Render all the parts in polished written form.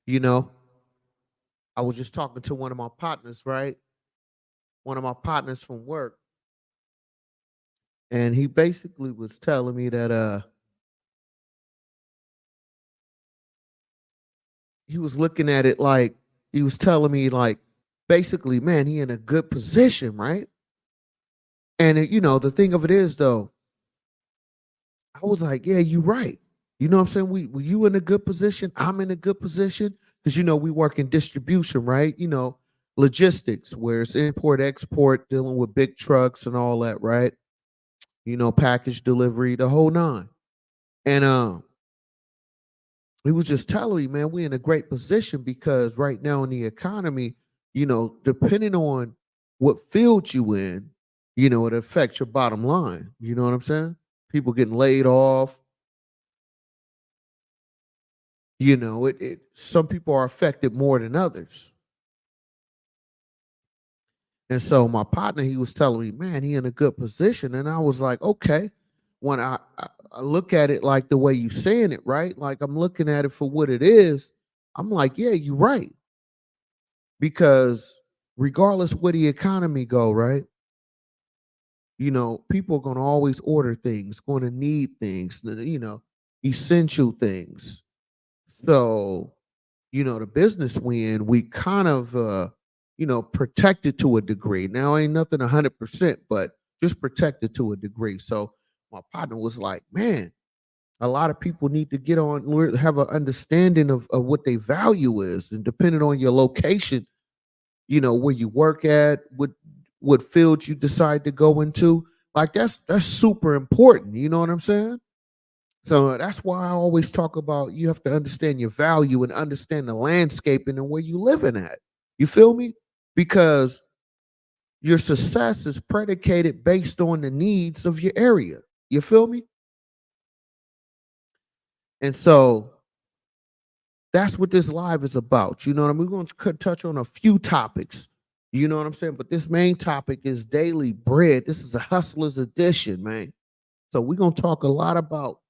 You know, I was just talking to one of my partners, right? One of my partners from work, and he basically was telling me that he was looking at it like he was telling me like basically, man, he in a good position, right? And the thing of it is though, I was like, yeah, you right. You know what I'm saying? We you in a good position. I'm in a good position because we work in distribution, right? Logistics, where it's import, export, dealing with big trucks and all that, right? Package delivery, the whole nine. And he was just telling me, man, we in a great position because right now in the economy, depending on what field you in, it affects your bottom line. You know what I'm saying? People getting laid off. It some people are affected more than others. And so my partner, he was telling me, man, he in a good position. And I was like, okay. When I look at it like the way you saying it, right? Like I'm looking at it for what it is. I'm like, yeah, you're right. Because regardless where the economy go, right? People are going to always order things, going to need things, essential things. So, the business we kind of, protected to a degree. Now ain't nothing 100%, but just protected to a degree. So my partner was like, man, a lot of people need to get on, have an understanding of what their value is. And depending on your location, where you work at, what field you decide to go into, like that's super important. You know what I'm saying? So that's why I always talk about you have to understand your value and understand the landscape and where you living at. You feel me? Because your success is predicated based on the needs of your area. You feel me? And so that's what this live is about. You know what I mean? We're going to touch on a few topics. You know what I'm saying? But this main topic is daily bread. This is a hustler's edition, man. So we're going to talk a lot about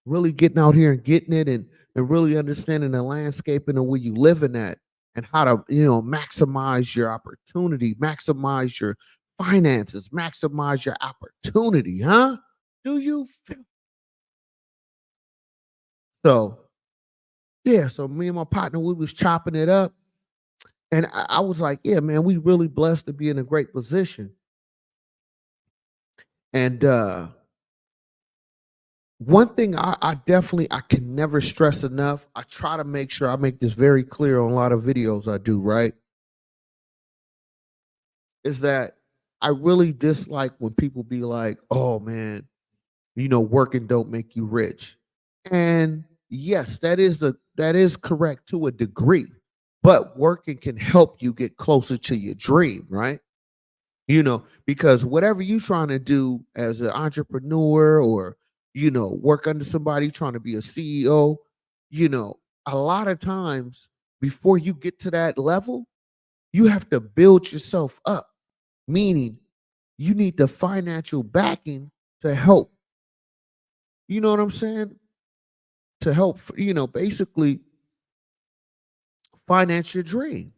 really getting out here and getting it and really understanding the landscape and where you living at and how to, maximize your opportunity, maximize your finances, maximize your opportunity, huh? Do you feel so? Yeah, so me and my partner, we was chopping it up. And I was like, yeah, man, we really blessed to be in a great position. And one thing I definitely I can never stress enough. I try to make sure I make this very clear on a lot of videos I do, right? Is that I really dislike when people be like, oh man, working don't make you rich. And yes, that is correct to a degree. But working can help you get closer to your dream, right? Because whatever you trying to do as an entrepreneur or work under somebody trying to be a CEO, you know a lot of times before you get to that level you have to build yourself up, meaning you need the financial backing to help, you know what I'm saying, to help basically finance your dream.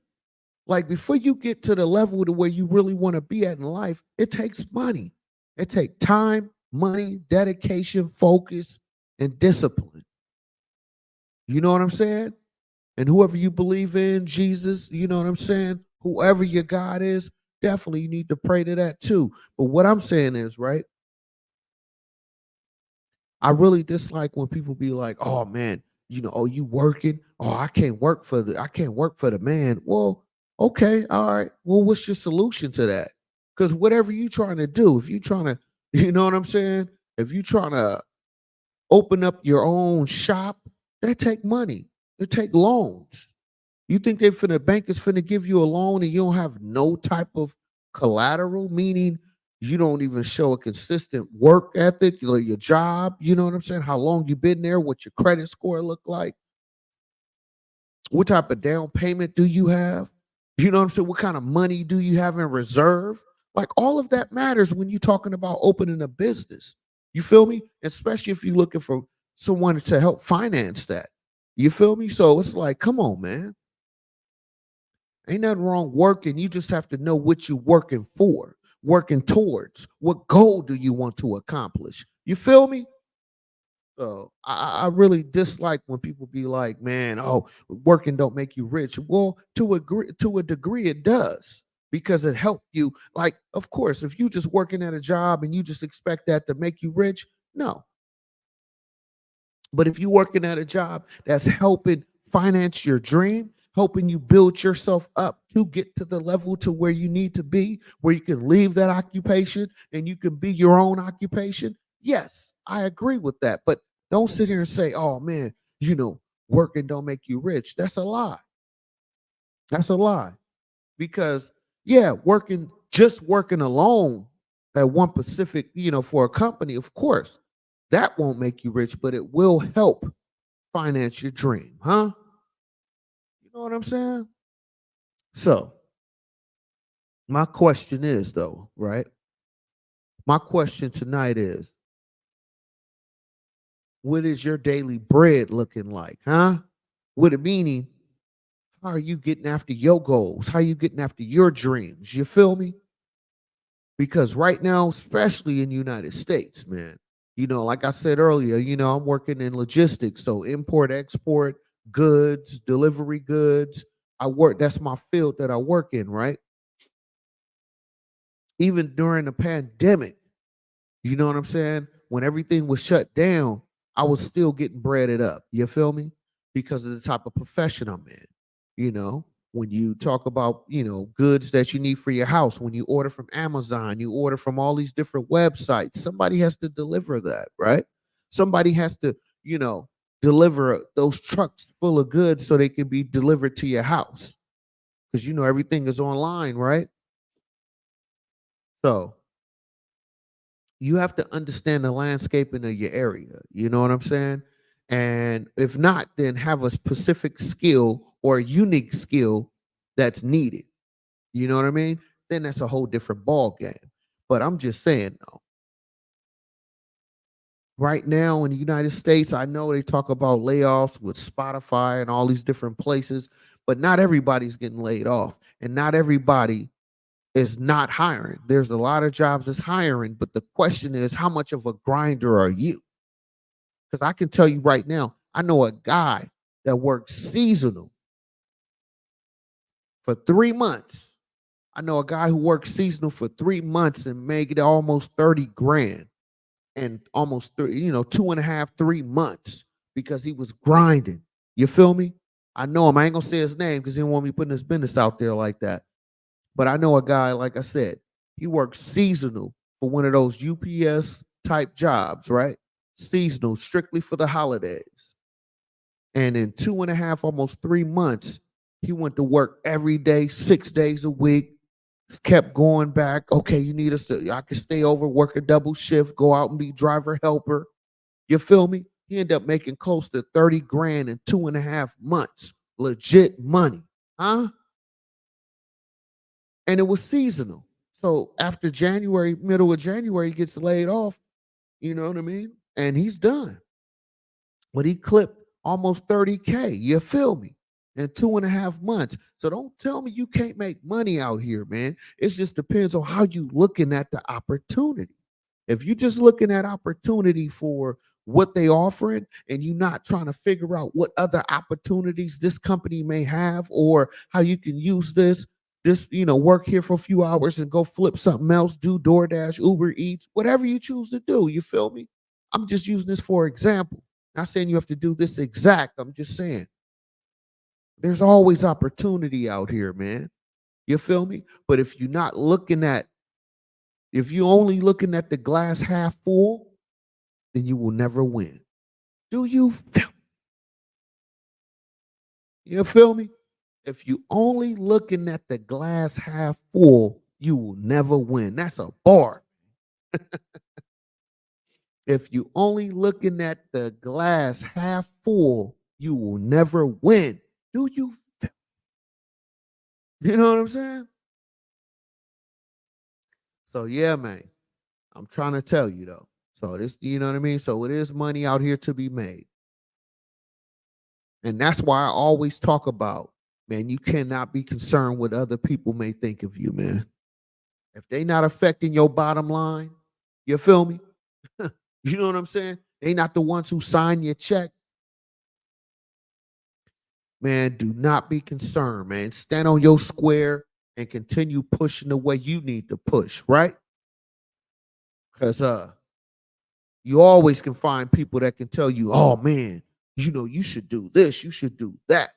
Like before you get to the level to where you really want to be at in life, it takes money. It takes time, money, dedication, focus, and discipline. You know what I'm saying? And whoever you believe in, Jesus, you know what I'm saying? Whoever your God is, definitely you need to pray to that too. But what I'm saying is, right? I really dislike when people be like, "Oh man, oh you working? Oh, I can't work for the man." Well, okay, all right. Well, what's your solution to that? Because whatever you trying to do, if you trying to, you know what I'm saying? If you trying to open up your own shop, that take money. It take loans. You think the bank is finna give you a loan and you don't have no type of collateral, meaning you don't even show a consistent work ethic, your job, you know what I'm saying? How long you been there, what your credit score look like, what type of down payment do you have? You know what I'm saying? What kind of money do you have in reserve? Like all of that matters when you're talking about opening a business. You feel me? Especially if you're looking for someone to help finance that. You feel me? So it's like, come on, man. Ain't nothing wrong working. You just have to know what you're working for, working towards. What goal do you want to accomplish? You feel me? So I really dislike when people be like, man, oh, working don't make you rich. Well, to a degree, it does because it helped you. Like, of course, if you just working at a job and you just expect that to make you rich, no. But if you're working at a job that's helping finance your dream, helping you build yourself up to get to the level to where you need to be, where you can leave that occupation and you can be your own occupation, yes, I agree with that. But don't sit here and say, oh man, working don't make you rich. That's a lie. That's a lie. Because yeah, just working alone at one specific, for a company, of course, that won't make you rich, but it will help finance your dream, huh? You know what I'm saying? So, my question is though, right? My question tonight is, what is your daily bread looking like, huh? What it meaning, how are you getting after your goals? How are you getting after your dreams? You feel me? Because right now, especially in the United States, man, like I said earlier, I'm working in logistics, so import, export, goods, delivery goods. That's my field that I work in, right? Even during the pandemic, you know what I'm saying? When everything was shut down, I was still getting breaded up. You feel me? Because of the type of profession I'm in. You know, when you talk about, goods that you need for your house, when you order from Amazon, you order from all these different websites, somebody has to deliver that, right? Somebody has to, you know, deliver those trucks full of goods so they can be delivered to your house. Because everything is online, right? So you have to understand the landscaping of your area. You know what I'm saying? And if not, then have a specific skill or a unique skill that's needed. You know what I mean? Then that's a whole different ball game. But I'm just saying though, right now in the United States, I know they talk about layoffs with Spotify and all these different places, but not everybody's getting laid off. And not everybody is not hiring. There's a lot of jobs that's hiring, but the question is, how much of a grinder are you? Because I can tell you right now, I know a guy that works seasonal for 3 months. I know a guy who works seasonal for 3 months and make it almost 30 grand and almost three, 2.5, 3 months because he was grinding. You feel me? I know him. I ain't gonna say his name because he don't want me putting his business out there like that. But I know a guy, like I said, he works seasonal for one of those UPS type jobs, right? Seasonal, strictly for the holidays. And in 2.5, almost 3 months, he went to work every day, 6 days a week, kept going back. Okay, you need us to, I can stay over, work a double shift, go out and be driver helper. You feel me? He ended up making close to 30 grand in 2.5 months. Legit money. Huh? And it was seasonal. So after January, middle of January, he gets laid off. You know what I mean? And he's done. But he clipped almost 30K. You feel me? In 2.5 months. So don't tell me you can't make money out here, man. It just depends on how you looking at the opportunity. If you just looking at opportunity for what they offering and you not trying to figure out what other opportunities this company may have or how you can use this, work here for a few hours and go flip something else, do DoorDash, Uber Eats, whatever you choose to do. You feel me? I'm just using this for example. Not saying you have to do this exact. I'm just saying there's always opportunity out here, man. You feel me? But if you only looking at the glass half full, then you will never win. Do you feel, you feel me? If you only looking at the glass half full, you will never win. That's a bar. If you only looking at the glass half full, you will never win. Do you You know what I'm saying? So yeah, man. I'm trying to tell you though. So this, you know what I mean? So it is money out here to be made. And that's why I always talk about, man, you cannot be concerned what other people may think of you, man. If they not affecting your bottom line, you feel me? You know what I'm saying? They not the ones who sign your check. Man, do not be concerned, man. Stand on your square and continue pushing the way you need to push, right? Because you always can find people that can tell you, oh man, you should do this, you should do that.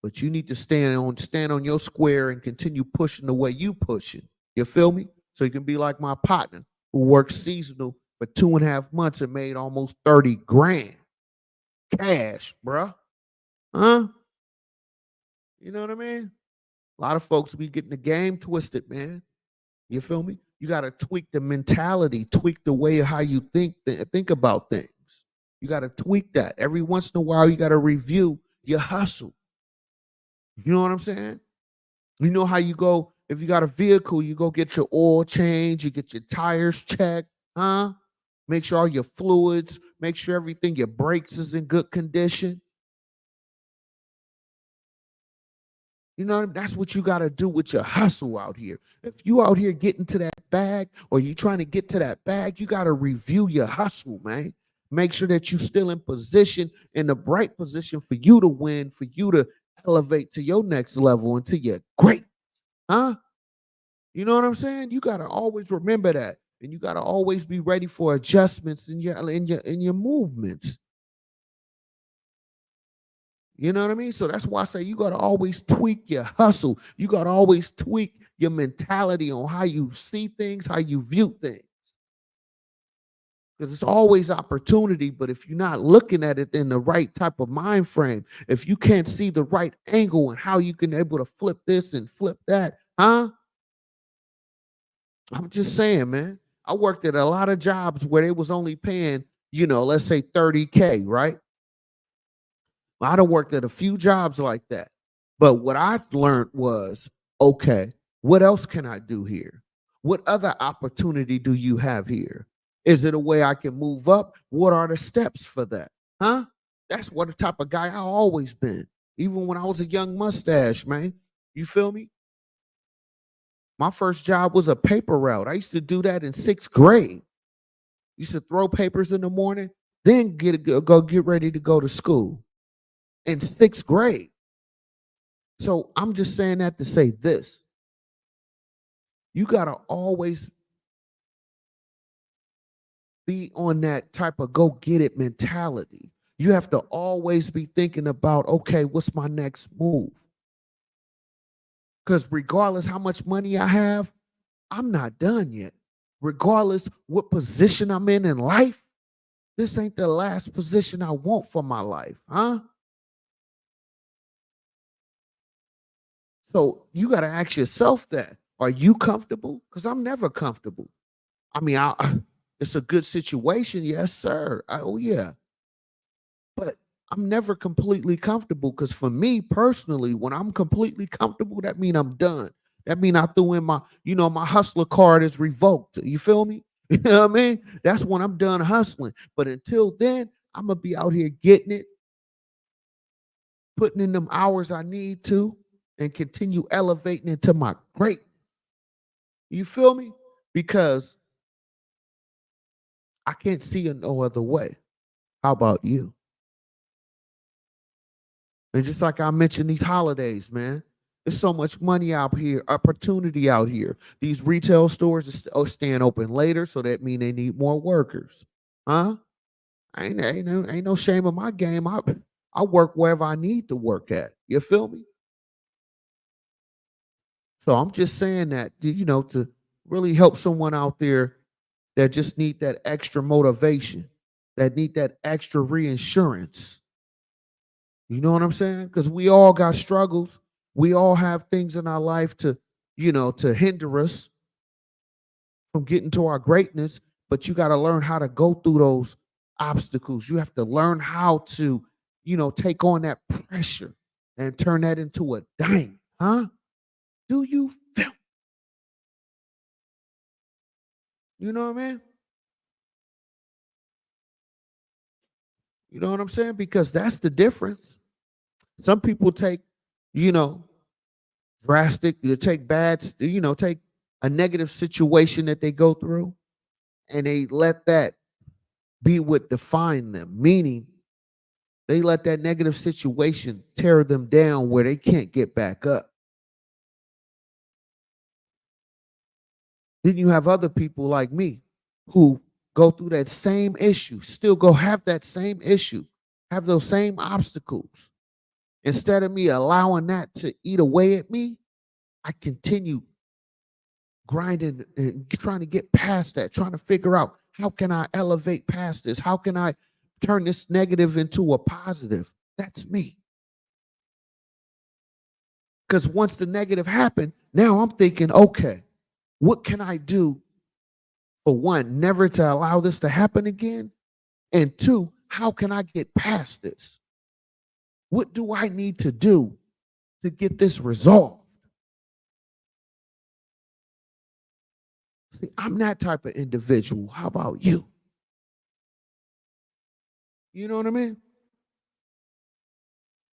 But you need to stand on your square and continue pushing the way you pushing. You feel me? So you can be like my partner who worked seasonal for 2.5 months and made almost 30 grand cash, bruh. Huh? You know what I mean? A lot of folks be getting the game twisted, man. You feel me? You got to tweak the mentality, tweak the way how you think about things. You got to tweak that. Every once in a while, you got to review your hustle. You know what I'm saying? You know how you go, if you got a vehicle, you go get your oil change, you get your tires checked, huh? Make sure all your fluids, make sure everything, your brakes is in good condition. You know, that's what you got to do with your hustle out here. If you out here getting to that bag or you trying to get to that bag, you got to review your hustle, man. Make sure that you still in position, in the right position for you to win, for you to elevate to your next level until you're great, huh? You know what I'm saying? You got to always remember that. And you got to always be ready for adjustments in your movements. You know what I mean? So that's why I say you got to always tweak your hustle. You got to always tweak your mentality on how you see things, how you view things. Because it's always opportunity, but if you're not looking at it in the right type of mind frame, if you can't see the right angle and how you can able to flip this and flip that, huh? I'm just saying, man. I worked at a lot of jobs where they was only paying, let's say 30K, right? I done worked at a few jobs like that. But what I learned was, okay, what else can I do here? What other opportunity do you have here? Is it a way I can move up? What are the steps for that? Huh? That's what the type of guy I always been. Even when I was a young mustache, man. You feel me? My first job was a paper route. I used to do that in 6th grade. Used to throw papers in the morning, then go get ready to go to school in 6th grade. So I'm just saying that to say this. You got to always be on that type of go get it mentality. You have to always be thinking about, okay, what's my next move? Because regardless how much money I have, I'm not done yet. Regardless what position I'm in life, this ain't the last position I want for my life, huh? So you got to ask yourself that. Are you comfortable? Because I'm never comfortable. I mean, it's a good situation, yes, sir. Oh yeah, but I'm never completely comfortable because for me personally, when I'm completely comfortable, that mean I'm done. That mean I threw in my hustler card is revoked. You feel me? You know what I mean? That's when I'm done hustling. But until then, I'm gonna be out here getting it, putting in them hours I need to, and continue elevating into my great. You feel me? Because I can't see it no other way. How about you? And just like I mentioned, these holidays, man, there's so much money out here, opportunity out here. These retail stores are staying open later, so that means they need more workers. Huh? Ain't no shame in my game. I work wherever I need to work at. You feel me? So I'm just saying that, to really help someone out there that just need that extra motivation, that need that extra reinsurance. You know what I'm saying? Because we all got struggles. We all have things in our life to hinder us from getting to our greatness. But you got to learn how to go through those obstacles. You have to learn how to, take on that pressure and turn that into a diamond. Huh? Do you feel? You know what I mean? You know what I'm saying? Because that's the difference. Some people take, you know, drastic, you take bad, take a negative situation that they go through and they let that be what define them, meaning they let that negative situation tear them down where they can't get back up. Then you have other people like me who go through that same issue, still go have that same issue, have those same obstacles. Instead of me allowing that to eat away at me, I continue grinding and trying to get past that, trying to figure out how can I elevate past this? How can I turn this negative into a positive? That's me. Because once the negative happened, now I'm thinking, okay, what can I do for one, never to allow this to happen again? And two, how can I get past this? What do I need to do to get this resolved? See, I'm that type of individual. How about you? You know what I mean?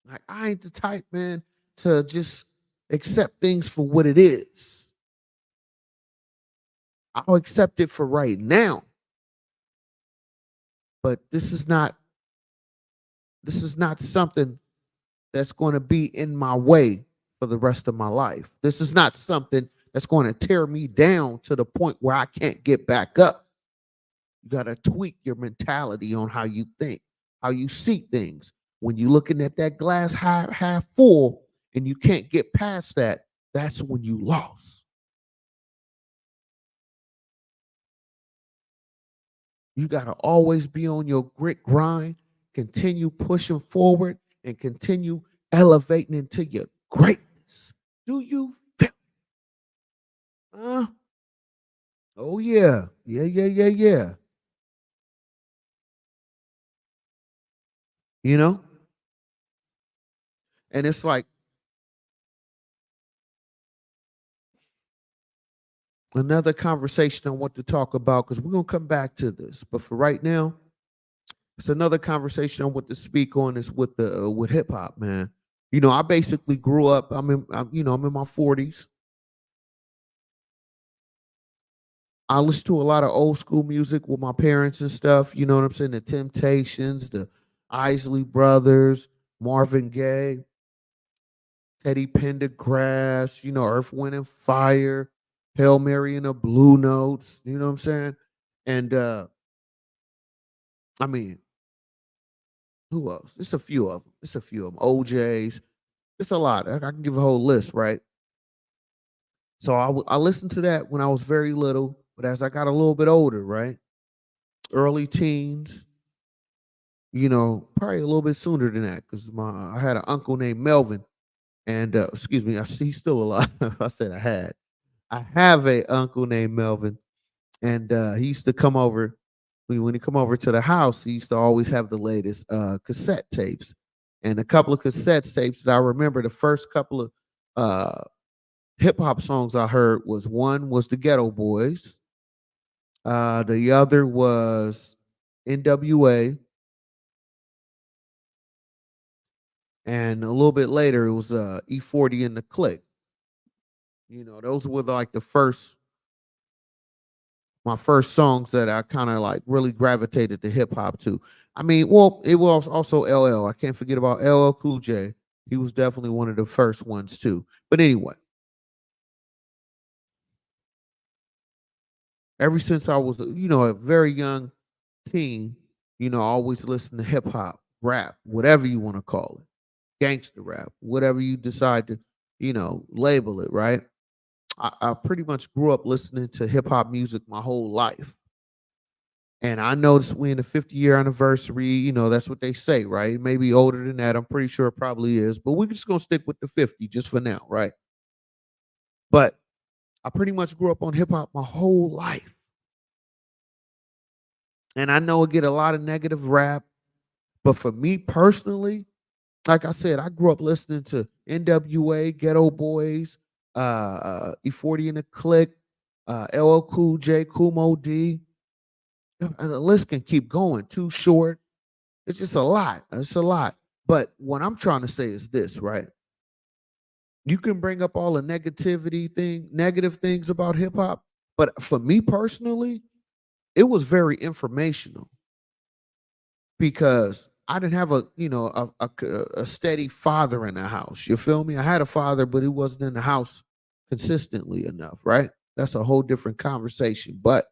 Like, I ain't the type, man, to just accept things for what it is. I'll accept it for right now, but this is not something that's going to be in my way for the rest of my life. This is not something that's going to tear me down to the point where I can't get back up. You got to tweak your mentality on how you think, how you see things. When you're looking at that glass half full and you can't get past that, that's when you lost. You got to always be on your grit grind, continue pushing forward, and continue elevating into your greatness. Do you feel? Uh, oh yeah, yeah, yeah, yeah, yeah. You know, and it's like another conversation I want to talk about because we're gonna come back to this. But for right now, it's another conversation I want to speak on is with the with hip hop, man. I basically grew up. I'm in my 40s. I listen to a lot of old school music with my parents and stuff. You know what I'm saying? The Temptations, the Isley Brothers, Marvin Gaye, Teddy Pendergrass, Earth, Wind and Fire, Hail Mary and the Blue Notes. You know what I'm saying? And I mean, who else? It's a few of them. It's a few of them. OJ's. It's a lot. I can give a whole list, right? So I listened to that when I was very little, but as I got a little bit older, right, early teens, probably a little bit sooner than that, because I had an uncle named Melvin, and excuse me, he's still alive. I said I had. I have a uncle named Melvin, and he used to come over. When he come over to the house, he used to always have the latest cassette tapes, and a couple of cassette tapes that I remember. The first couple of hip hop songs I heard was one was the Ghetto Boys, the other was NWA, and a little bit later it was E40 and the Click. Those were like the first my first songs that I kind of like really gravitated to hip hop to. I mean, well, it was also LL. I can't forget about LL Cool J. He was definitely one of the first ones too. But anyway, ever since I was, a very young teen, I always listened to hip hop, rap, whatever you want to call it, gangster rap, whatever you decide to, label it, right? I pretty much grew up listening to hip hop music my whole life. And I noticed we in the 50-year anniversary, that's what they say, right? Maybe older than that. I'm pretty sure it probably is, but we're just gonna stick with the 50 just for now, right? But I pretty much grew up on hip hop my whole life. And I know it get a lot of negative rap, but for me personally, like I said, I grew up listening to NWA, Ghetto Boys, E40 and the Click, LL Cool J, Kumo D. And the list can keep going. Too Short. It's just a lot. It's a lot. But what I'm trying to say is this, right? You can bring up all the negative things about hip hop, but for me personally, it was very informational because I didn't have a steady father in the house. You feel me? I had a father, but he wasn't in the house consistently enough, right? That's a whole different conversation. But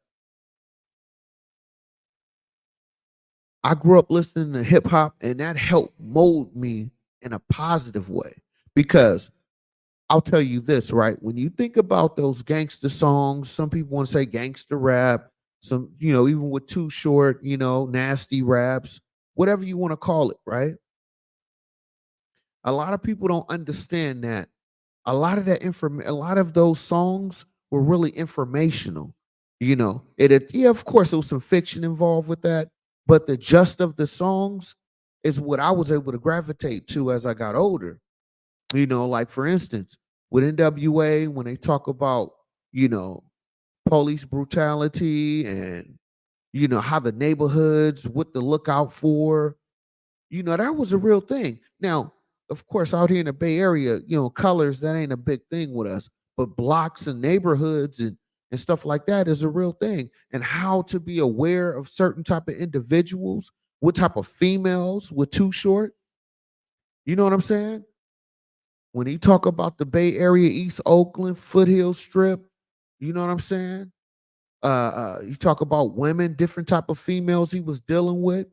I grew up listening to hip hop, and that helped mold me in a positive way. Because I'll tell you this, right? When you think about those gangster songs, some people want to say gangster rap, some, even with Too Short, nasty raps, whatever you want to call it, right? A lot of people don't understand that a lot of those songs were really informational. Yeah, of course there was some fiction involved with that, but the gist of the songs is what I was able to gravitate to as I got older. Like for instance, with NWA, when they talk about, you know, police brutality and, how the neighborhoods, what to look out for, that was a real thing. Now, of course, out here in the Bay Area, colors, that ain't a big thing with us, but blocks and neighborhoods and stuff like that is a real thing. And how to be aware of certain type of individuals, what type of females were too short. You know what I'm saying? When he talk about the Bay Area, East Oakland, Foothill Strip, you know what I'm saying? You talk about women, different type of females he was dealing with.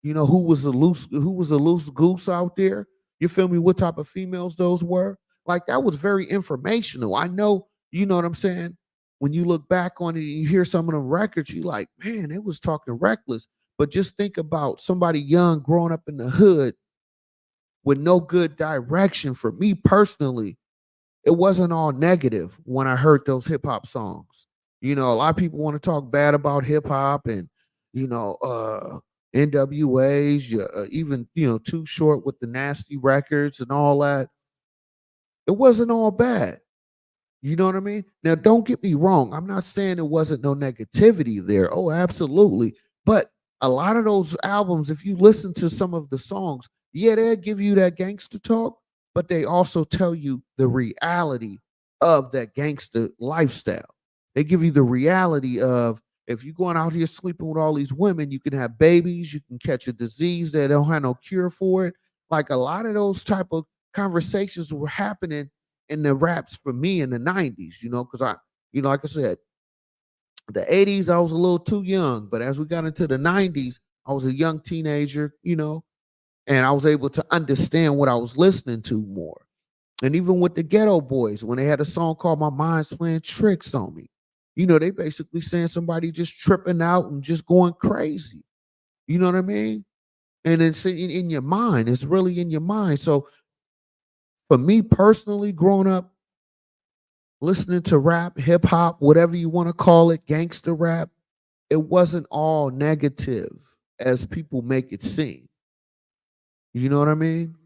Who was a loose goose out there. You feel me? What type of females those were? Like that was very informational. I know, you know what I'm saying? When you look back on it and you hear some of them records, you like, man, it was talking reckless. But just think about somebody young growing up in the hood with no good direction. For me personally, it wasn't all negative when I heard those hip hop songs. A lot of people want to talk bad about hip hop and, you know, uh, NWAs, even, Too Short with the nasty records and all that. It wasn't all bad. You know what I mean? Now, don't get me wrong. I'm not saying there wasn't no negativity there. Oh, absolutely. But a lot of those albums, if you listen to some of the songs, yeah, they'll give you that gangster talk, but they also tell you the reality of that gangster lifestyle. They give you the reality of if you're going out here sleeping with all these women, you can have babies, you can catch a disease that don't have no cure for it. Like a lot of those type of conversations were happening in the raps for me in the 90s, because like I said, the 80s, I was a little too young, but as we got into the 90s, I was a young teenager, and I was able to understand what I was listening to more. And even with the Ghetto Boys, when they had a song called My Mind's Playing Tricks on Me, they basically saying somebody just tripping out and just going crazy. You know what I mean? And it's in your mind. It's really in your mind. So for me personally, growing up, listening to rap, hip hop, whatever you want to call it, gangster rap, it wasn't all negative as people make it seem. You know what I mean?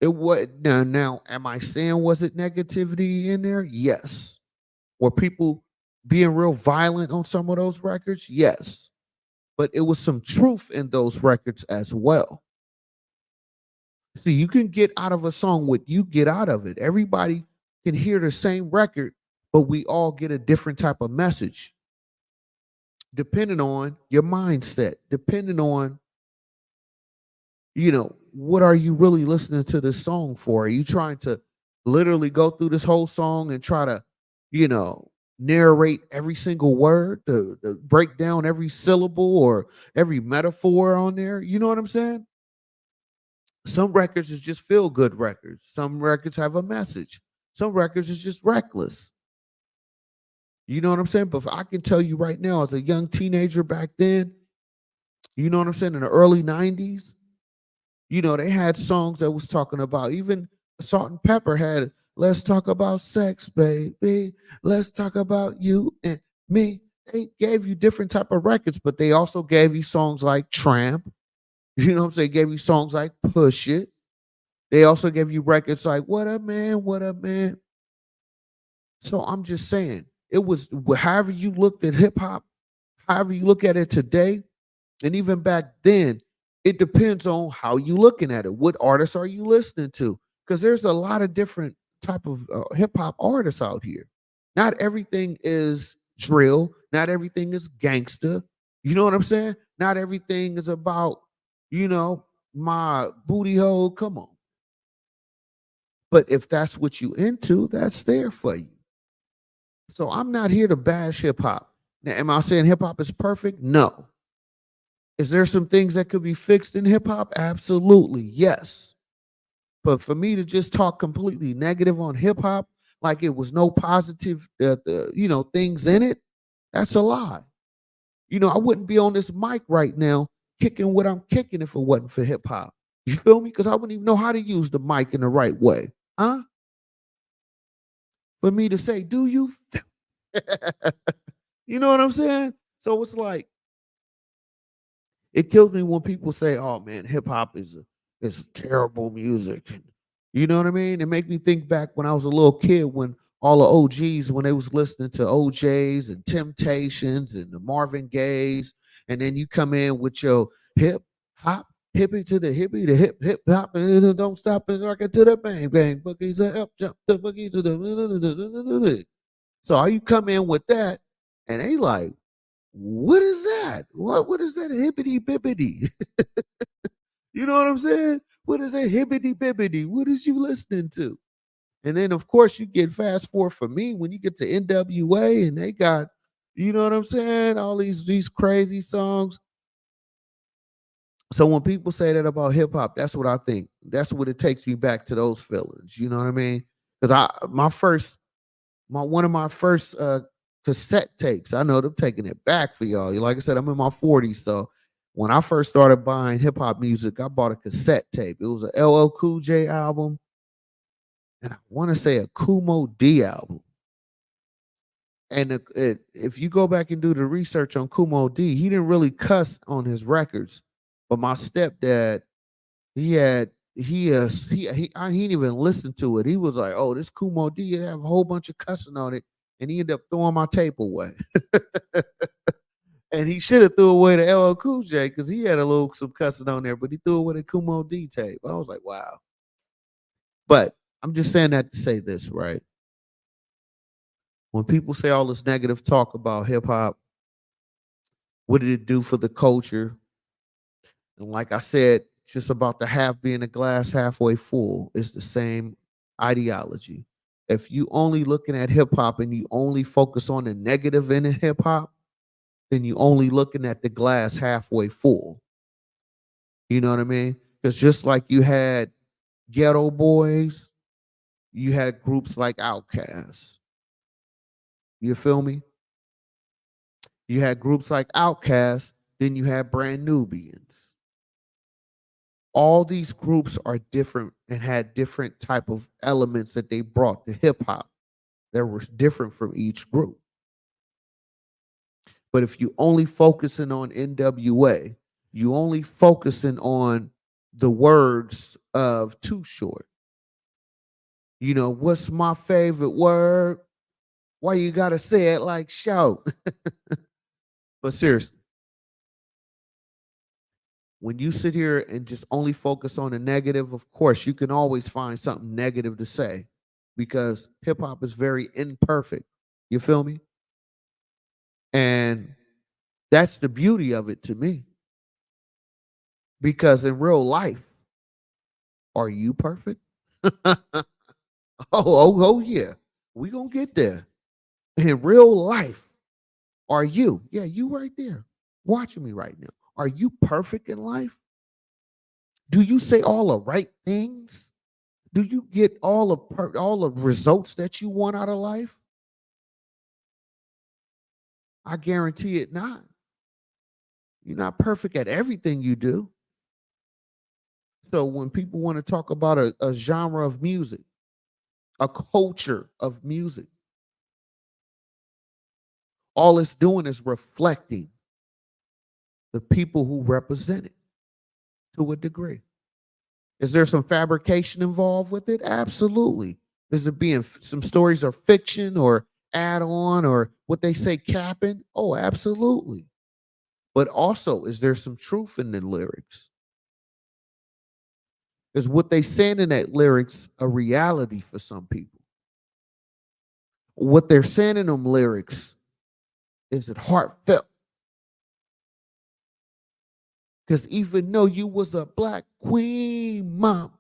It was now. Am I saying was it negativity in there? Yes. Were people being real violent on some of those records? Yes. But it was some truth in those records as well. See, you can get out of a song what you get out of it. Everybody can hear the same record, but we all get a different type of message depending on your mindset, depending on, what are you really listening to this song for? Are you trying to literally go through this whole song and try to, you know, narrate every single word, to break down every syllable or every metaphor on there? You know what I'm saying? Some records is just feel good records. Some records have a message. Some records is just reckless. You know what I'm saying? But I can tell you right now, as a young teenager back then, you know what I'm saying, in the early 90s, they had songs that was talking about, even Salt and Pepper had Let's Talk About Sex, Baby. Let's talk about you and me. They gave you different type of records, but they also gave you songs like Tramp. You know what I'm saying? Gave you songs like Push It. They also gave you records like What a Man, What a Man. So I'm just saying, it was however you looked at hip hop, however you look at it today, and even back then, It depends on how you looking at it. What artists are you listening to? Because there's a lot of different type of hip hop artists out here. Not everything is drill. Not everything is gangster. You know what I'm saying? Not everything is about, you know, my booty hole. Come on. But if that's what you into, that's there for you. So I'm not here to bash hip hop. Now, am I saying hip hop is perfect? No. Is there some things that could be fixed in hip hop? Absolutely, yes. But for me to just talk completely negative on hip hop, like it was no positive, things in it, that's a lie. I wouldn't be on this mic right now kicking what I'm kicking if it wasn't for hip hop. You feel me? Because I wouldn't even know how to use the mic in the right way, huh? For me to say, "Do you?" You know what I'm saying? So it's like it kills me when people say, "Oh man, hip hop is terrible music." You know what I mean? It make me think back when I was a little kid when all the OGs when they was listening to OJs and Temptations and the Marvin Gayes, and then you come in with your hip hop hippie to the hippie, the hip hop, and don't stop and rock it to the bang bang boogies up jump the boogie to the. So how you come in with that, and they like, what is that? What is that hippity bippity? You know what I'm saying? What is that hippity bippity? What is you listening to? And then of course you get fast forward for me when you get to NWA and they got, you know what I'm saying? All these crazy songs. So when people say that about hip hop, that's what I think. That's what it takes me back to those feelings. You know what I mean? Because my one of my first cassette tapes. I know them taking it back for y'all. Like I said, I'm in my 40s, so when I first started buying hip hop music, I bought a cassette tape. It was a LL Cool J album, and I want to say a Kumo D album. And if you go back and do the research on Kumo D, he didn't really cuss on his records, but my stepdad, he had he didn't even listen to it. He was like, "Oh, this Kumo D have a whole bunch of cussing on it," and he ended up throwing my tape away. And he should have threw away the LL Cool J because he had a little some cussing on there, but he threw away the Kumo D tape. I was like, wow. But I'm just saying that to say this, right? When people say all this negative talk about hip hop, what did it do for the culture? And like I said, just about the half being a glass halfway full. It's the same ideology. If you only looking at hip hop and you only focus on the negative in hip hop, then you only looking at the glass halfway full. You know what I mean? Because just like you had ghetto boys, you had groups like Outkast. You feel me? You had groups like Outkast, then you had Brand Nubians. All these groups are different and had different type of elements that they brought to hip hop that were different from each group. But if you only focusing on NWA, you only focusing on the words of Too Short. What's my favorite word? Why you gotta say it like shout? But seriously, when you sit here and just only focus on the negative, of course, you can always find something negative to say because hip hop is very imperfect. You feel me? And that's the beauty of it to me. Because in real life, are you perfect? Oh, yeah. We gonna get there. In real life, are you? Yeah, you right there watching me right now. Are you perfect in life? Do you say all the right things? Do you get all the results that you want out of life? I guarantee it not. You're not perfect at everything you do. So when people want to talk about a genre of music, a culture of music, all it's doing is reflecting the people who represent it to a degree. Is there some fabrication involved with it? Absolutely. Is it being some stories are fiction or add on or what they say capping? Oh, absolutely. But also, is there some truth in the lyrics? Is what they saying in that lyrics a reality for some people? What they're saying in them lyrics, is it heartfelt? Because even though you was a black queen mom.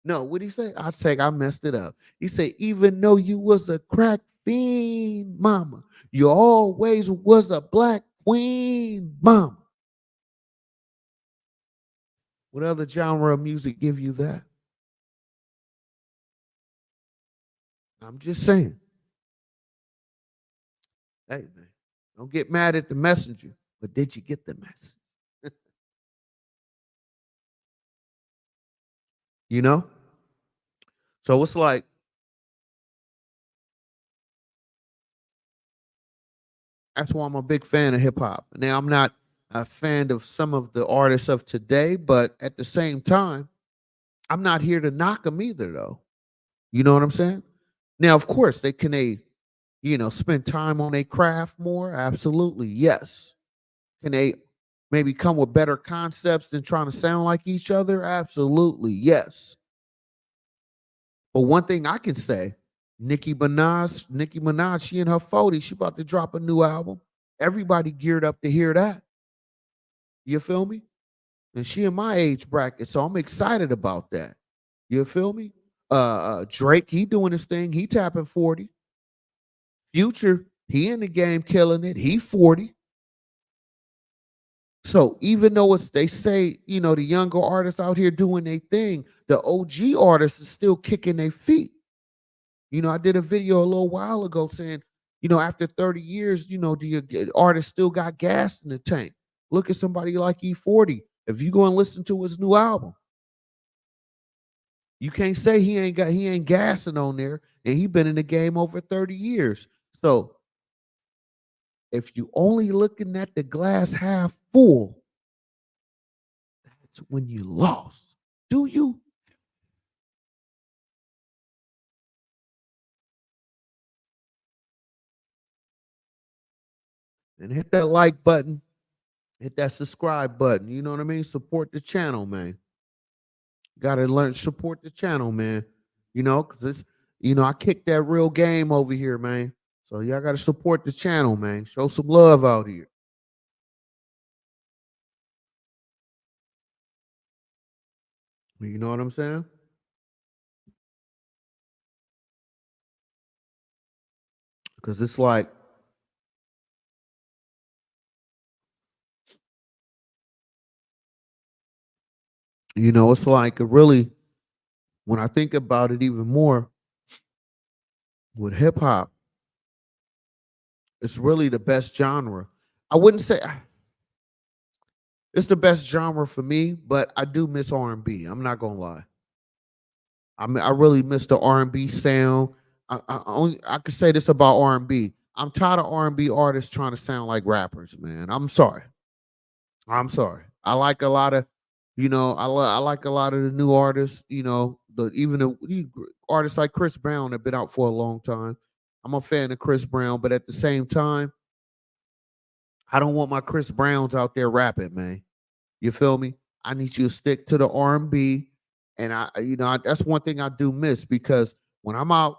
No, what did he say? I say I messed it up. He said, even though you was a crack fiend mama, you always was a black queen mama. What other genre of music give you that? I'm just saying. Hey man, don't get mad at the messenger, but did you get the message? You know? So it's like, that's why I'm a big fan of hip hop. Now I'm not a fan of some of the artists of today, but at the same time, I'm not here to knock them either, though. You know what I'm saying? Now, of course, spend time on their craft more. Absolutely, yes. Can they maybe come with better concepts than trying to sound like each other? Absolutely, yes. But one thing I can say, Nicki Minaj, she in her 40s, she about to drop a new album. Everybody geared up to hear that. You feel me? And she in my age bracket, so I'm excited about that. You feel me? Drake, he doing his thing. He tapping 40. Future, he in the game killing it. He 40. So even though it's they say, the younger artists out here doing their thing, the OG artists is still kicking their feet. I did a video a little while ago saying, after 30 years, do you get artists still got gas in the tank? Look at somebody like E40. If you go and listen to his new album, you can't say he ain't gassing on there, and he been in the game over 30 years. So if you only looking at the glass half full, that's when you lost. Do you? And hit that like button, hit that subscribe button. You know what I mean? Support the channel, man. Gotta learn support the channel, man. Because I kick that real game over here, man. So y'all gotta support the channel, man. Show some love out here. You know what I'm saying? Because it's like, it's like a really, when I think about it even more with hip hop, it's really the best genre. I wouldn't say it's the best genre for me, but I do miss R&B. I'm not gonna lie. I really miss the R&B sound. I could say this about R&B. I'm tired of R&B artists trying to sound like rappers, man. I'm sorry. I'm sorry. I like a lot of, I like a lot of the new artists. Even the artists like Chris Brown have been out for a long time. I'm a fan of Chris Brown, but at the same time, I don't want my Chris Browns out there rapping, man. You feel me? I need you to stick to the R&B, and that's one thing I do miss because when I'm out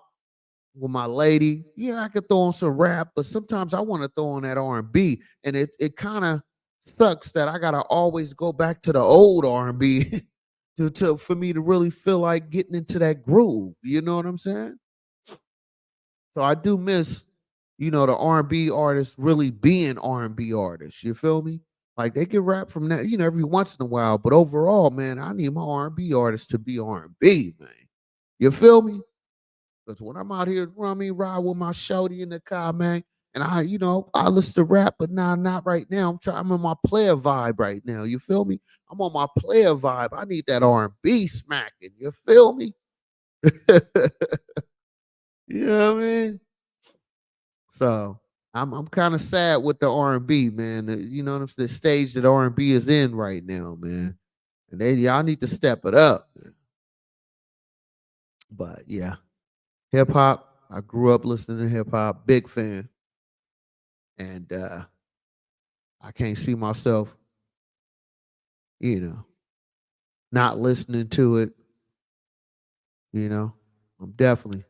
with my lady, yeah, I could throw on some rap, but sometimes I want to throw on that R&B, and it kind of sucks that I gotta always go back to the old R&B to for me to really feel like getting into that groove. You know what I'm saying? So I do miss, the R&B artists really being R&B artists. You feel me? Like they can rap from that, every once in a while, but overall, man, I need my R&B artists to be R&B, man. You feel me? Because when I'm out here running ride with my shorty in the car, man, and I listen to rap, but nah, not right now. I'm in my player vibe right now. You feel me? I'm on my player vibe. I need that R&B smacking. You feel me? You know what I mean? So I'm kind of sad with the R&B, man. You know what I'm saying? The stage that R&B is in right now, man. And y'all need to step it up. But yeah, hip hop. I grew up listening to hip hop, big fan, and I can't see myself, you know, not listening to it. You know, I'm definitely,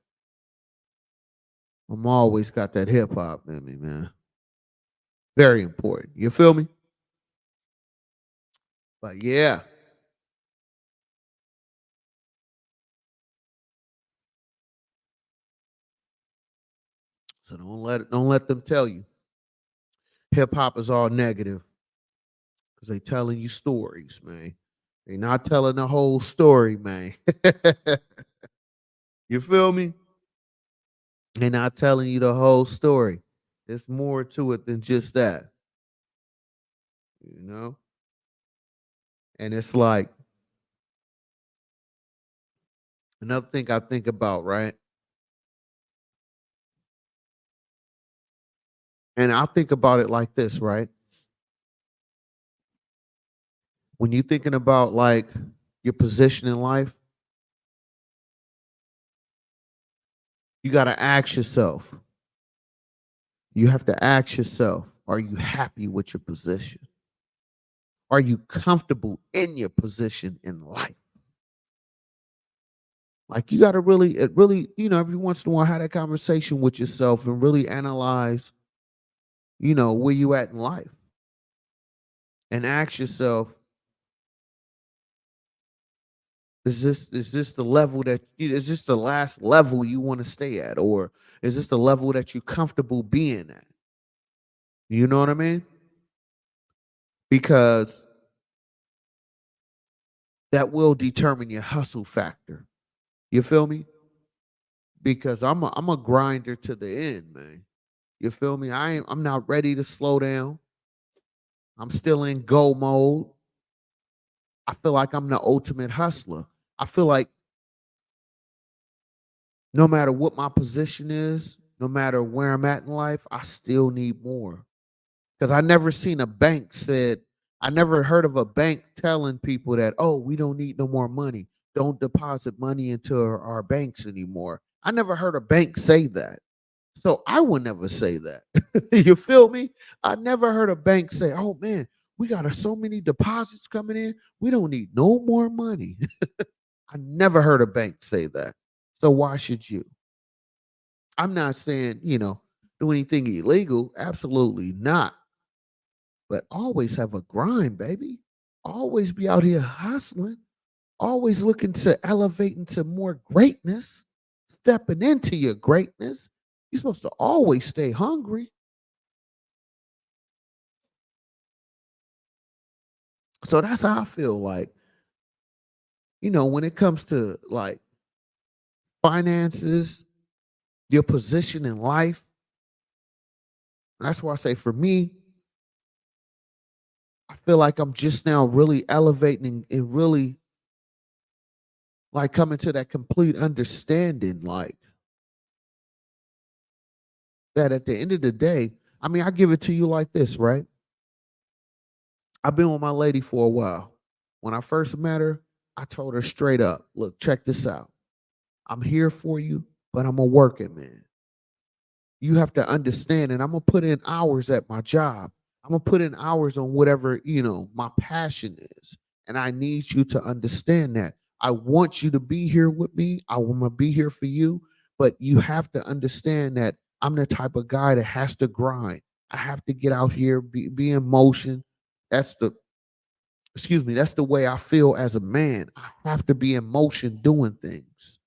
I'm always got that hip hop in me, man. Very important. You feel me? But yeah, so don't let them tell you hip hop is all negative because they telling you stories, man. They not telling the whole story, man. You feel me? They not telling you the whole story. There's more to it than just that, you know? And it's like another thing I think about, right? And I think about it like this, right? When you're thinking about like your position in life, you got to ask yourself, you have to ask yourself, are you happy with your position? Are you comfortable in your position in life? Like you got to really, it really, every once in a while have that conversation with yourself and really analyze, where you at in life and ask yourself, is this the level that is this the last level you want to stay at, or is this the level that you're comfortable being at? You know what I mean? Because that will determine your hustle factor. You feel me? Because I'm a grinder to the end, man. You feel me? I'm not ready to slow down. I'm still in go mode. I feel like I'm the ultimate hustler. I feel like no matter what my position is, no matter where I'm at in life, I still need more. Because I never seen a bank said, I never heard of a bank telling people that, oh, we don't need no more money. Don't deposit money into our banks anymore. I never heard a bank say that. So I would never say that. You feel me? I never heard a bank say, oh man, we got so many deposits coming in. We don't need no more money. I never heard a bank say that. So why should you? I'm not saying, do anything illegal. Absolutely not. But always have a grind, baby. Always be out here hustling. Always looking to elevate into more greatness, stepping into your greatness. You're supposed to always stay hungry. So that's how I feel like, when it comes to like finances, your position in life, that's why I say for me, I feel like I'm just now really elevating and really like coming to that complete understanding, like that at the end of the day, I mean, I give it to you like this, right? I've been with my lady for a while. When I first met her, I told her straight up, look, check this out. I'm here for you, but I'm a working man. You have to understand, and I'm gonna put in hours at my job. I'm gonna put in hours on whatever, my passion is. And I need you to understand that. I want you to be here with me. I want to be here for you, but you have to understand that I'm the type of guy that has to grind. I have to get out here, be in motion. That's the excuse me, that's the way I feel as a man. I have to be in motion doing things.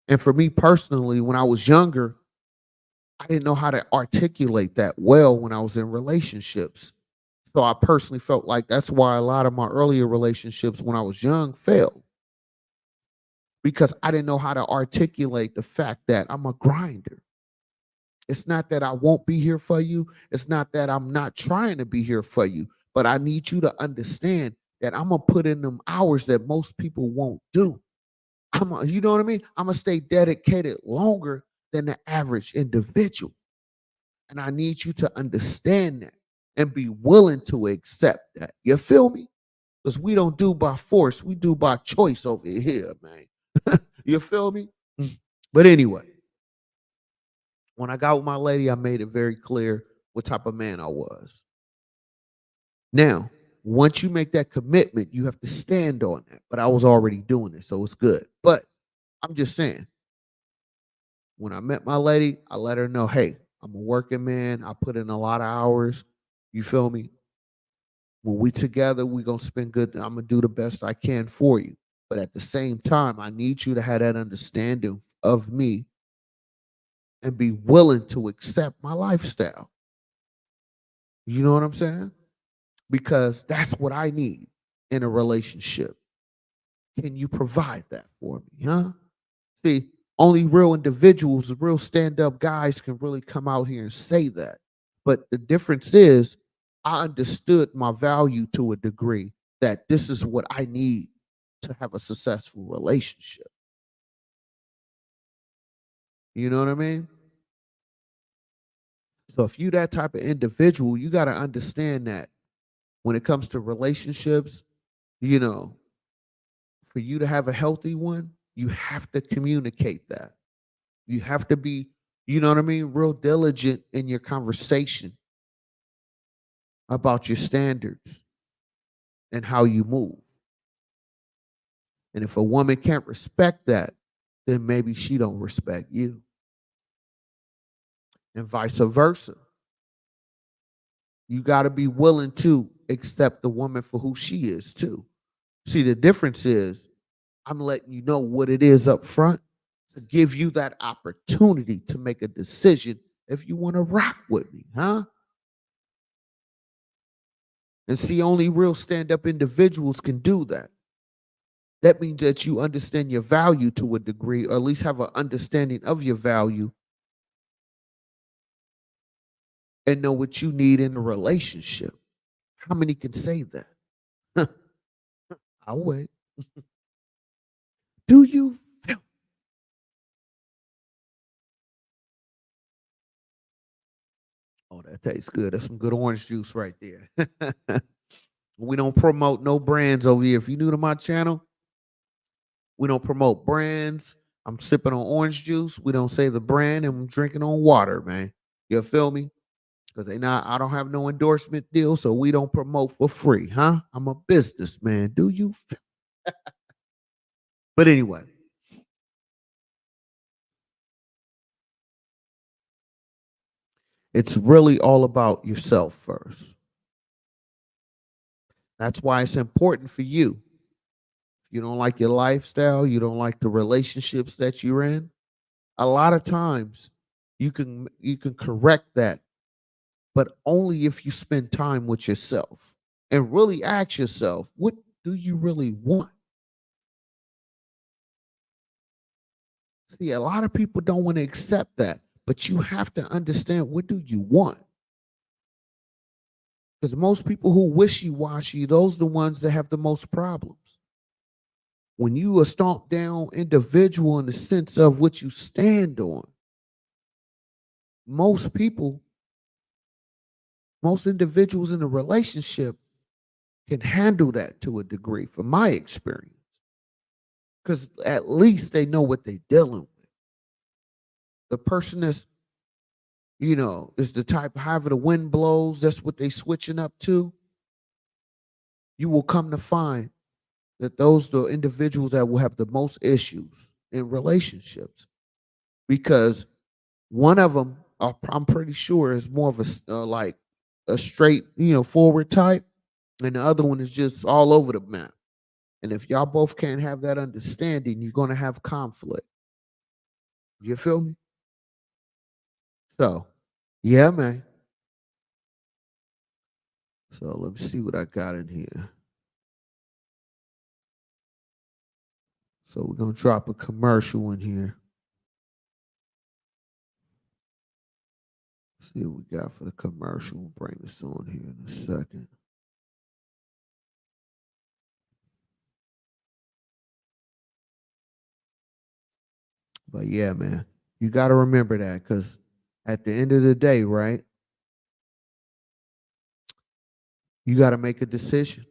And for me personally, when I was younger, I didn't know how to articulate that well when I was in relationships. So I personally felt like that's why a lot of my earlier relationships when I was young failed because I didn't know how to articulate the fact that I'm a grinder. It's not that I won't be here for you. It's not that I'm not trying to be here for you, but I need you to understand that I'm gonna put in them hours that most people won't do. You know what I mean? I'm gonna stay dedicated longer than the average individual. And I need you to understand that and be willing to accept that. You feel me? Because we don't do by force, we do by choice over here, man. You feel me? Mm. But anyway, when I got with my lady, I made it very clear what type of man I was. Now, once you make that commitment, you have to stand on that. But I was already doing it, so it's good. But I'm just saying, when I met my lady, I let her know, hey, I'm a working man. I put in a lot of hours. You feel me? When we together, we gonna spend good. I'm gonna do the best I can for you. But at the same time, I need you to have that understanding of me and be willing to accept my lifestyle. You know what I'm saying? Because that's what I need in a relationship. Can you provide that for me, huh? See, only real individuals, real stand-up guys can really come out here and say that. But the difference is I understood my value to a degree that this is what I need to have a successful relationship. You know what I mean? So if you that type of individual, you got to understand that when it comes to relationships, you know, for you to have a healthy one, you have to communicate that. You have to be, you know what I mean, real diligent in your conversation about your standards and how you move. And if a woman can't respect that, then maybe she don't respect you. And vice versa. You got to be willing to accept the woman for who she is too. See, the difference is I'm letting you know what it is up front to give you that opportunity to make a decision if you want to rock with me, huh? And see, only real stand-up individuals can do that. That means that you understand your value to a degree, or at least have an understanding of your value and know what you need in a relationship. How many can say that? I'll wait. Do you feel? Oh, that tastes good. That's some good orange juice right there. We don't promote no brands over here. If you're new to my channel, we don't promote brands. I'm sipping on orange juice. We don't say the brand, and I'm drinking on water, man. You feel me? Because they not, I don't have no endorsement deal, so we don't promote for free, huh? I'm a businessman. Do you? But anyway, it's really all about yourself first. That's why it's important for you. If you don't like your lifestyle, you don't like the relationships that you're in, a lot of times you can correct that, but only if you spend time with yourself and really ask yourself, what do you really want? See, a lot of people don't want to accept that, but you have to understand, what do you want? Because most people who wishy-washy, those are the ones that have the most problems. When you are stomped down individual in the sense of what you stand on, most people, most individuals in a relationship can handle that to a degree, from my experience, because at least they know what they're dealing with. The person that's, is the type, however the wind blows, that's what they switching up to. You will come to find that those are the individuals that will have the most issues in relationships, because one of them, I'm pretty sure, is more of a like a straight, forward type, and the other one is just all over the map. And if y'all both can't have that understanding, you're going to have conflict. You feel me? So, yeah, man. So let me see what I got in here. So we're going to drop a commercial in here. See what we got for the commercial. We'll bring this on here in a second. But yeah, man, you got to remember that, because at the end of the day, right, you got to make a decision.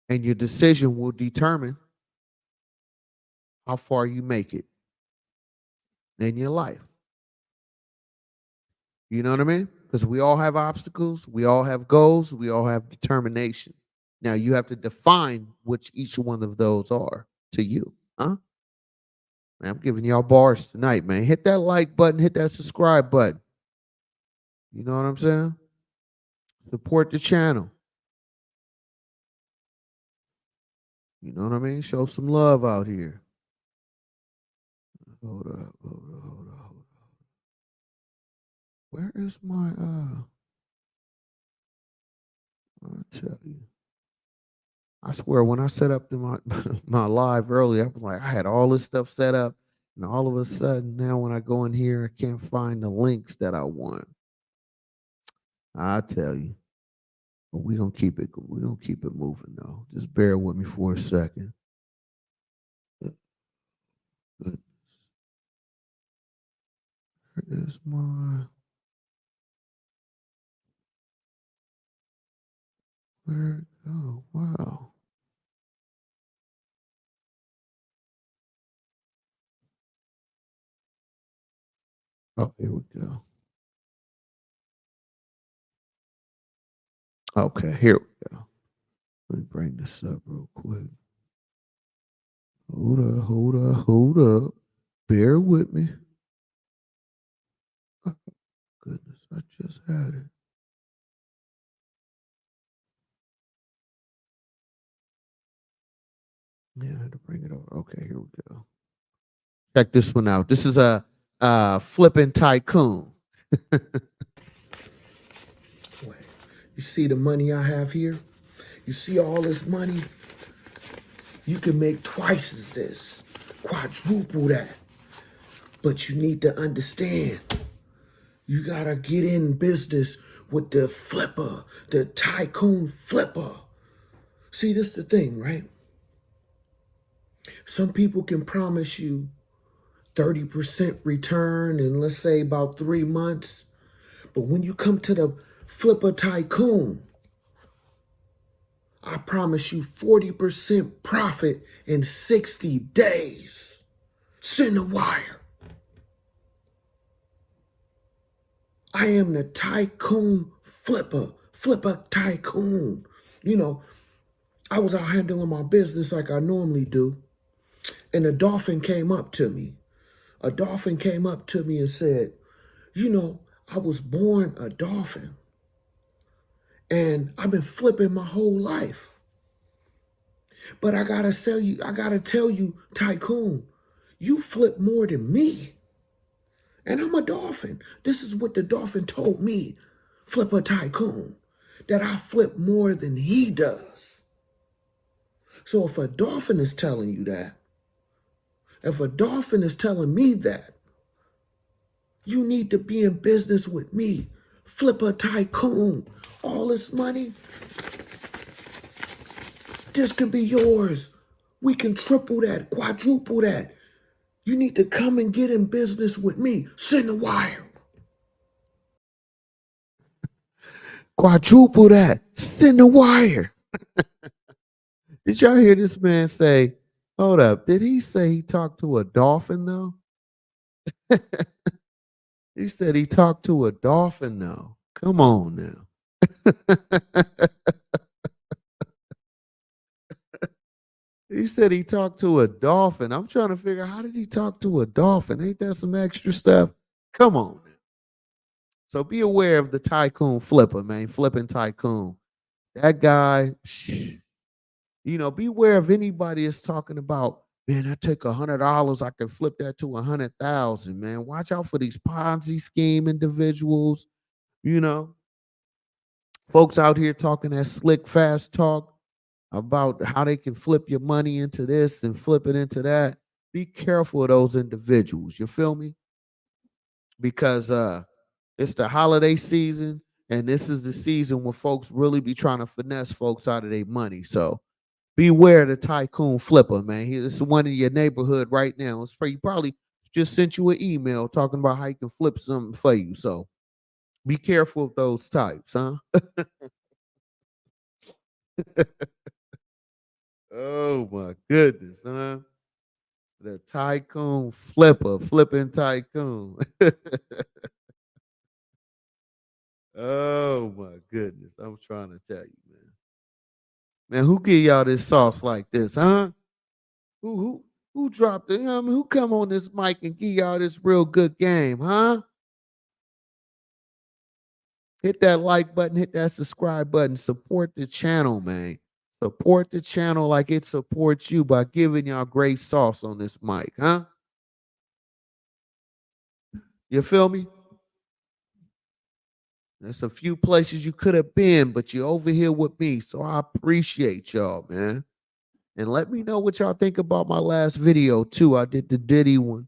And your decision will determine how far you make it in your life. You know what I mean? Because we all have obstacles, we all have goals, we all have determination. Now you have to define which each one of those are to you. Huh? Man, I'm giving y'all bars tonight, man. Hit that like button, hit that subscribe button. You know what I'm saying? Support the channel. You know what I mean? Show some love out here. Hold up, hold up, hold up, hold up. Where is my I'll tell you. I swear when I set up my my live earlier, I was like, I had all this stuff set up, and all of a sudden now when I go in here, I can't find the links that I want. I tell you. But we gonna keep it moving though. Just bear with me for a second. Good. Where is my where it go? Wow. Oh, here we go. Okay, here we go. Let me bring this up real quick. Hold up, hold up, hold up. Bear with me. Oh, goodness, I just had it. Yeah, I had to bring it over. Okay, here we go. Check this one out. This is a flipping tycoon. Wait, you see the money I have here? You see all this money? You can make twice as this, quadruple that. But you need to understand, you gotta get in business with the flipper, the tycoon flipper. See, this is the thing, right? Some people can promise you 30% return in, let's say, about 3 months. But when you come to the flipper tycoon, I promise you 40% profit in 60 days. Send the wire. I am the tycoon flipper tycoon. You know, I was out handling my business like I normally do, and a dolphin came up to me. A dolphin came up to me and said, you know, I was born a dolphin, and I've been flipping my whole life. But I gotta tell you, tycoon, you flip more than me. And I'm a dolphin. This is what the dolphin told me, flipper tycoon, that I flip more than he does. So if a dolphin is telling you that, if a dolphin is telling me that, you need to be in business with me, flipper tycoon. All this money, this could be yours. We can triple that, quadruple that. You need to come and get in business with me. Send the wire. Quadruple that. Send the wire. Did y'all hear this man say, hold up, did he say he talked to a dolphin though? He said he talked to a dolphin though. Come on now. He said he talked to a dolphin. I'm trying to figure out how did he talk to a dolphin? Ain't that some extra stuff? Come on now. So be aware of the tycoon flipper, man. Flipping tycoon. That guy, you know, beware of anybody that's talking about, man, I take $100, I can flip that to 100,000, man. Watch out for these Ponzi scheme individuals, you know, folks out here talking that slick, fast talk about how they can flip your money into this and flip it into that. Be careful of those individuals. You feel me? Because it's the holiday season, and this is the season when folks really be trying to finesse folks out of their money. So beware the tycoon flipper, man. He's one in your neighborhood right now. He probably just sent you an email talking about how he can flip something for you. So be careful of those types, huh? Oh my goodness, huh? The tycoon flipper, flipping tycoon. Oh my goodness. I'm trying to tell you, man. Man, who give y'all this sauce like this, huh? Who dropped it? You know what I mean? Who come on this mic and give y'all this real good game, huh? Hit that like button, hit that subscribe button. Support the channel, man. Support the channel like it supports you by giving y'all great sauce on this mic, huh? You feel me? There's a few places you could have been, but you're over here with me. So I appreciate y'all, man. And let me know what y'all think about my last video, too. I did the Diddy one.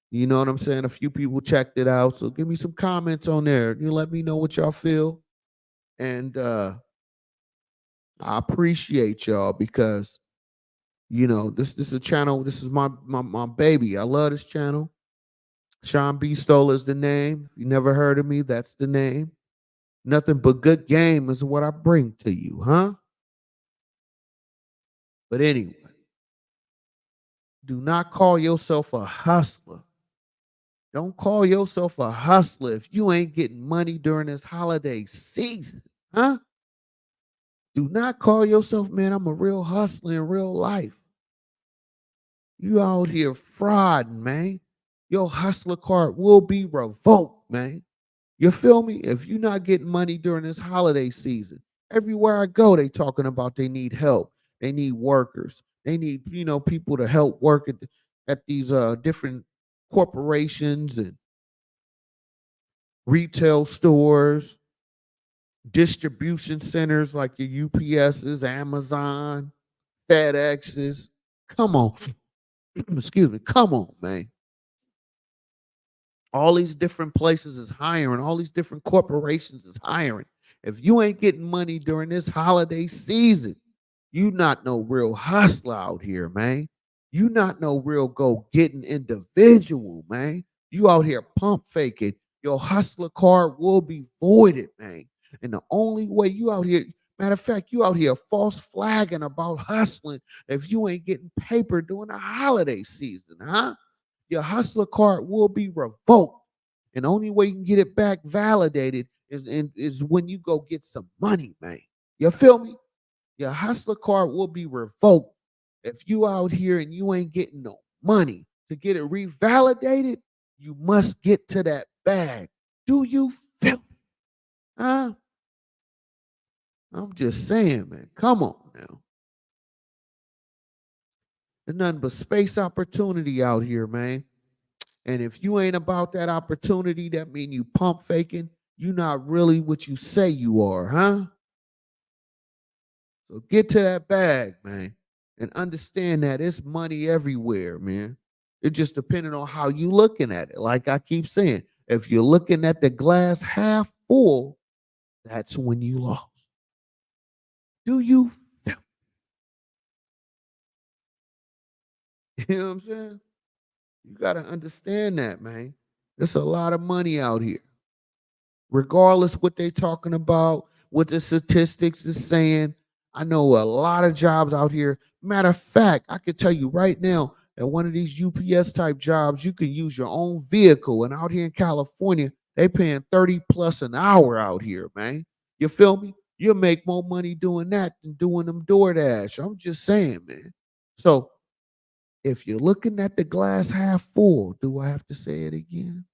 You know what I'm saying? A few people checked it out. So give me some comments on there. You let me know what y'all feel. And I appreciate y'all because this is a channel. This is my baby. I love this channel. Sean B. Stoller is the name. If you never heard of me, that's the name. Nothing but good game is what I bring to you, huh? But anyway, do not call yourself a hustler. Don't call yourself a hustler if you ain't getting money during this holiday season, huh? Do not call yourself, man, I'm a real hustler in real life. You out here frauding, man. Your hustler card will be revoked, man. You feel me? If you're not getting money during this holiday season, everywhere I go, they talking about they need help. They need workers. They need, people to help work at these different corporations and retail stores, distribution centers like your UPSs, Amazon, FedExes. Come on. Excuse me. Come on, man. All these different places is hiring. All these different corporations is hiring. If you ain't getting money during this holiday season, you not no real hustler out here, man. You not no real go getting individual, man. You out here pump faking. Your hustler card will be voided, man. And the only way you out here, matter of fact, you out here false flagging about hustling if you ain't getting paper during the holiday season, huh? Your hustler card will be revoked. And the only way you can get it back validated is when you go get some money, man. You feel me? Your hustler card will be revoked if you out here and you ain't getting no money. To get it revalidated, you must get to that bag. Do you feel me? Huh? I'm just saying, man. Come on now. There's nothing but space opportunity out here, man. And if you ain't about that opportunity, that mean you pump faking. You not really what you say you are, huh? So get to that bag, man, and understand that it's money everywhere, man. It just depending on how you looking at it. Like I keep saying, if you're looking at the glass half full, that's when you lost. Do you? You know what I'm saying? You got to understand that, man. There's a lot of money out here. Regardless what they talking about, what the statistics is saying, I know a lot of jobs out here. Matter of fact, I can tell you right now, at one of these UPS type jobs, you can use your own vehicle. And out here in California, they paying 30 plus an hour out here, man. You feel me? You'll make more money doing that than doing them DoorDash. I'm just saying, man. So if you're looking at the glass half full, do I have to say it again?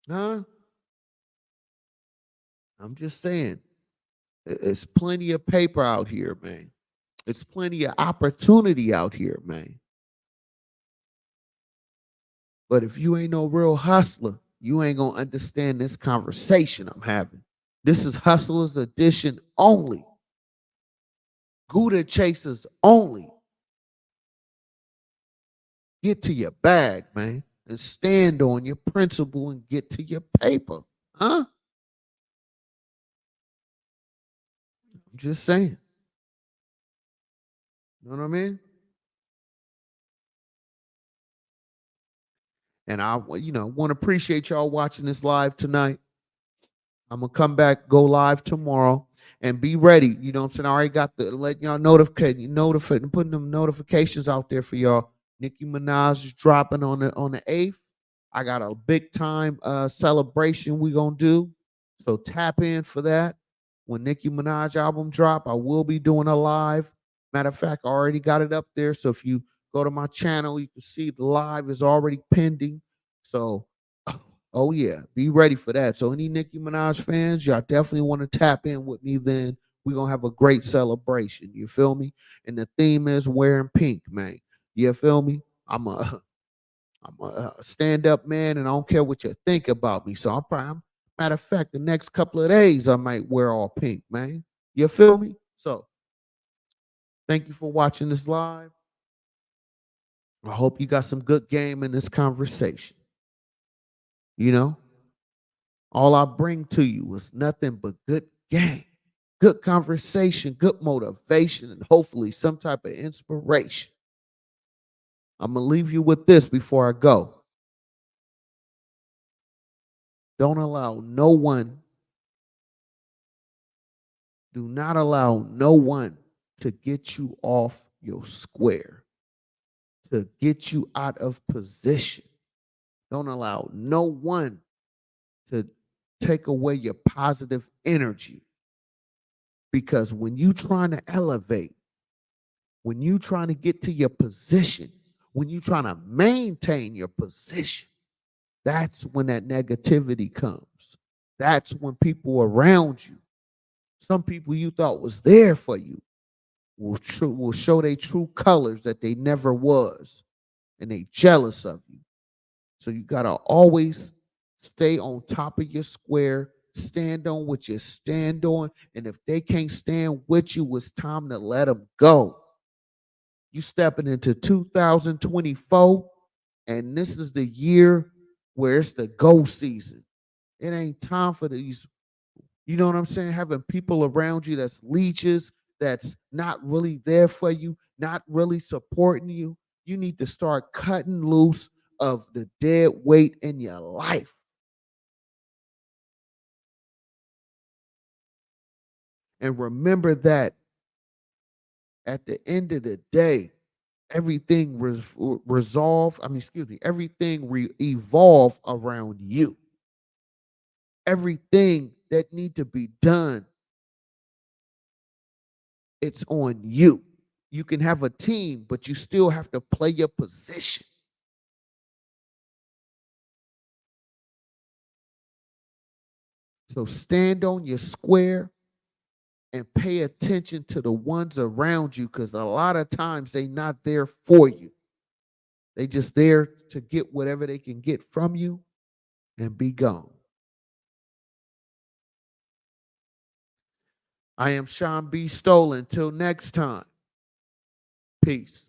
Huh? I'm just saying. It's plenty of paper out here, man. It's plenty of opportunity out here, man. But if you ain't no real hustler, you ain't gonna understand this conversation I'm having. This is Hustlers Edition only. Gouda chasers only. Get to your bag, man, and stand on your principle and get to your paper. Huh? I'm just saying. You know what I mean? And I, want to appreciate y'all watching this live tonight. I'm gonna come back, go live tomorrow, and be ready. You know what I'm saying? I already got the letting y'all notify, putting them notifications out there for y'all. Nicki Minaj is dropping on the 8th. I got a big time celebration we gonna do. So tap in for that. When Nicki Minaj album drop, I will be doing a live. Matter of fact, I already got it up there. So if you go to my channel, you can see the live is already pending. So oh yeah, be ready for that. So any Nicki Minaj fans, y'all definitely want to tap in with me then. We're gonna have a great celebration. You feel me? And the theme is wearing pink, man. You feel me? I'm a I'm a stand-up man, and I don't care what you think about me. So matter of fact, the next couple of days I might wear all pink, man. You feel me? So thank you for watching this live. I hope you got some good game in this conversation. You know, all I bring to you is nothing but good game, good conversation, good motivation, and hopefully some type of inspiration. I'm gonna leave you with this before I go. Don't allow no one, do not allow no one to get you off your square, to get you out of position. Don't allow no one to take away your positive energy. Because when you trying to elevate, when you trying to get to your position, when you trying to maintain your position, that's when that negativity comes. That's when people around you, some people you thought was there for you, will show their true colors that they never was, and they jealous of you. So you gotta always stay on top of your square, stand on what you stand on, and if they can't stand with you, it's time to let them go. You stepping into 2024, and this is the year where it's the go season. It ain't time for these, you know what I'm saying? Having people around you that's leeches, that's not really there for you, not really supporting you. You need to start cutting loose of the dead weight in your life. And remember that at the end of the day, everything resolve. I mean, excuse me, everything evolve around you. Everything that need to be done, it's on you. You can have a team, but you still have to play your position. So stand on your square and pay attention to the ones around you, because a lot of times they not there for you. They just there to get whatever they can get from you and be gone. I am Sean B. Stolen. Until next time, peace.